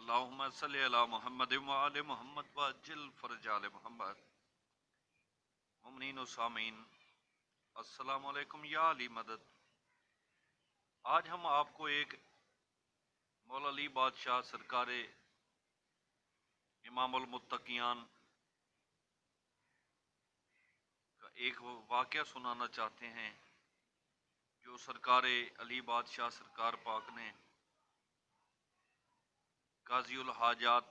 اللہم صلی علی محمد وآل محمد وعجل فرج آل محمد۔ مؤمنین و سامعین، السلام علیکم یا علی مدد۔ آج ہم آپ کو ایک مولا علی بادشاہ سرکار امام المتقیان کا ایک واقعہ سنانا چاہتے ہیں جو سرکار علی بادشاہ سرکار پاک نے قاضی الحاجات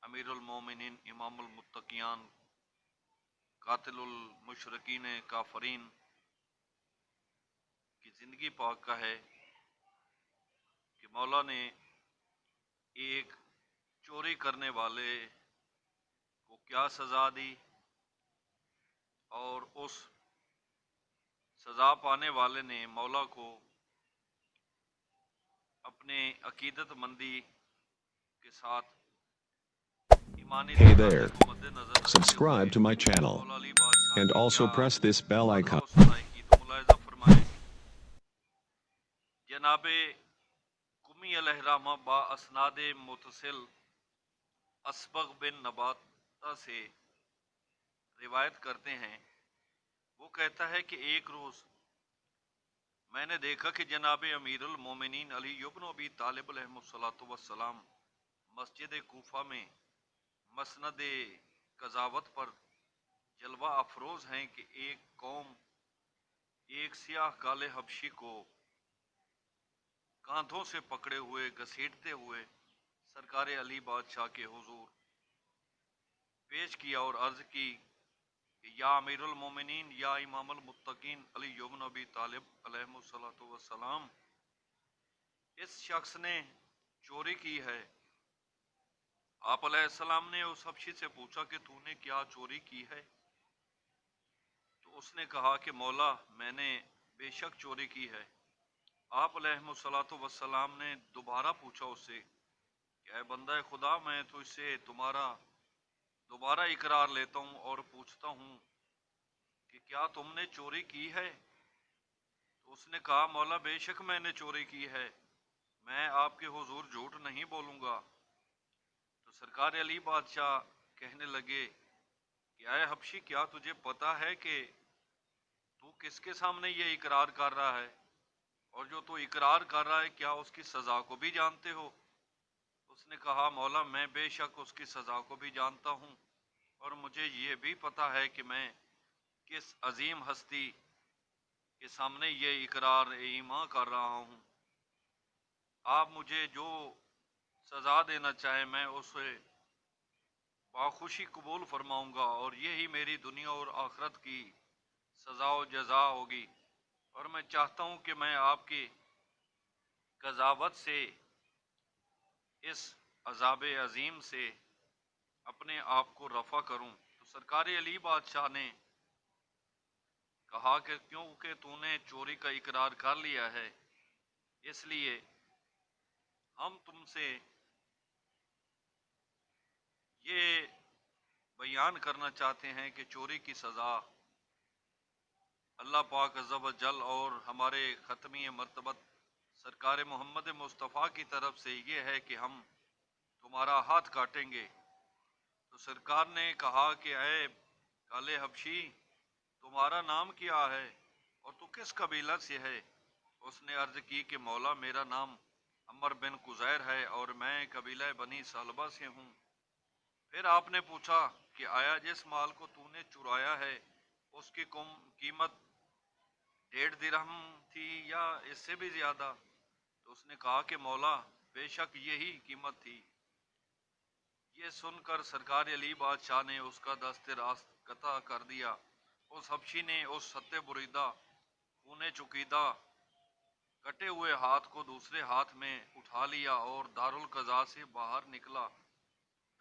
امیر المومنین امام المتقیان قاتل المشرکین کافرین کی زندگی پاک کا ہے کہ مولا نے ایک چوری کرنے والے کو کیا سزا دی اور اس سزا پانے والے نے مولا کو اپنے عقیدت مندی کے ساتھ ایمانی Hey تقاضے there, کو مد نظر رکھتے subscribe to my ہوئے channel مولا علی بادشاہ and کی also کیا press this bell وعدہ icon. و صدائی کی تو ملاحظہ فرمائیں۔ جناب کمی علیہ الرحمہ با اسناد متصل اسبغ بن نباتہ سے روایت کرتے ہیں، وہ کہتا ہے کہ ایک روز میں نے دیکھا کہ جناب امیر المومنین علی بن ابی طالب علیہ الصلوۃ والسلام مسجد کوفہ میں مسند قضاوت پر جلوہ افروز ہیں کہ ایک قوم ایک سیاہ کالے حبشی کو کاندھوں سے پکڑے ہوئے گھسیٹتے ہوئے سرکار علی بادشاہ کے حضور پیش کیا اور عرض کی کہ یا امیر المومنین یا امام المتقین علی بن ابی طالب علیہ الصلوۃ والسلام، اس شخص نے چوری کی ہے۔ آپ علیہ السلام نے اس حبشی سے پوچھا کہ تو نے کیا چوری کی ہے؟ تو اس نے کہا کہ مولا میں نے بے شک چوری کی ہے۔ آپ علیہ الصلوۃ والسلام نے دوبارہ پوچھا اس سے کہ اے بندہ خدا، میں تو اس سے تمہارا دوبارہ اقرار لیتا ہوں اور پوچھتا ہوں کہ کیا تم نے چوری کی ہے؟ تو اس نے کہا مولا بے شک میں نے چوری کی ہے، میں آپ کے حضور جھوٹ نہیں بولوں گا۔ تو سرکار علی بادشاہ کہنے لگے کہ اے حبشی، کیا تجھے پتا ہے کہ تو کس کے سامنے یہ اقرار کر رہا ہے، اور جو تو اقرار کر رہا ہے کیا اس کی سزا کو بھی جانتے ہو؟ اس نے کہا مولا میں بے شک اس کی سزا کو بھی جانتا ہوں، اور مجھے یہ بھی پتا ہے کہ میں کس عظیم ہستی کے سامنے یہ اقرار ایمان کر رہا ہوں۔ آپ مجھے جو سزا دینا چاہیں میں اسے باخوشی قبول فرماؤں گا، اور یہی میری دنیا اور آخرت کی سزا و جزا ہوگی، اور میں چاہتا ہوں کہ میں آپ کی قضاوت سے اس عذاب عظیم سے اپنے آپ کو رفع کروں۔ تو سرکار علی بادشاہ نے کہا کہ کیونکہ تو نے چوری کا اقرار کر لیا ہے، اس لیے ہم تم سے یہ بیان کرنا چاہتے ہیں کہ چوری کی سزا اللہ پاک عز و جل اور ہمارے ختمی مرتبت سرکار محمد مصطفیٰ کی طرف سے یہ ہے کہ ہم تمہارا ہاتھ کاٹیں گے۔ تو سرکار نے کہا کہ اے کالے حبشی، تمہارا نام کیا ہے اور تو کس قبیلہ سے ہے؟ اس نے عرض کی کہ مولا میرا نام عمر بن قزیر ہے اور میں قبیلہ بنی سالبہ سے ہوں۔ پھر آپ نے پوچھا کہ آیا جس مال کو تو نے چرایا ہے اس کی قیمت 1.5 درہم تھی یا اس سے بھی زیادہ؟ تو اس نے کہا کہ مولا بے شک یہی قیمت تھی۔ یہ سن کر سرکار علی بادشاہ نے اس کا دست راست قطع کر دیا۔ اس حبشی نے اس ست بریدہ خون چکیدہ کٹے ہوئے ہاتھ کو دوسرے ہاتھ میں اٹھا لیا اور دارالقضاء سے باہر نکلا۔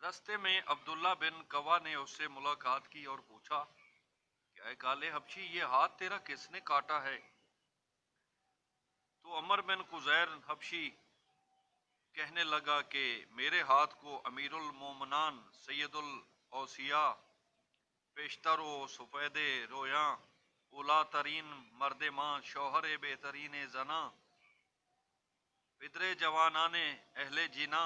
رستے میں عبداللہ بن قوا نے اس سے ملاقات کی اور پوچھا کہ اے کالے حبشی، یہ ہاتھ تیرا کس نے کاٹا ہے؟ تو عمر بن قزیر حبشی کہنے لگا کہ میرے ہاتھ کو امیر المومنان سید الاوصیاء پیشتر و سفید رویاں اولا ترین مرد ماں شوہر بہترین زنا پدر جوانان اہل جنا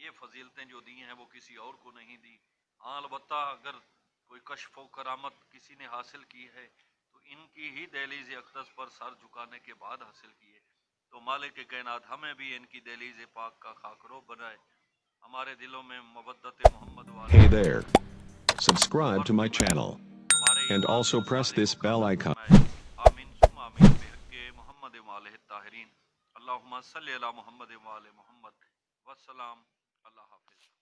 یہ فضیلتیں جو دی ہیں وہ کسی اور کو نہیں دی. ہاں البتہ اگر کوئی کشف و کرامت کسی نے حاصل کی ہے تو ان کی ہی دہلیز اقدس پر سر جھکانے کے بعد حاصل کی ہے. تو مالک کائنات ہمیں بھی ان کی دہلیز پاک کا خاکرو بنائے, ہمارے دلوں میں مودت محمد Hey والے there. Subscribe to my channel ہمارے and ایمان also کو press صالح this bell مکمل icon. فرمائے. آمین ثم آمین بحق محمد وآلہ الطاہرین. اللہم صلی علی محمد وآل محمد. والسلام. اللہ حافظ.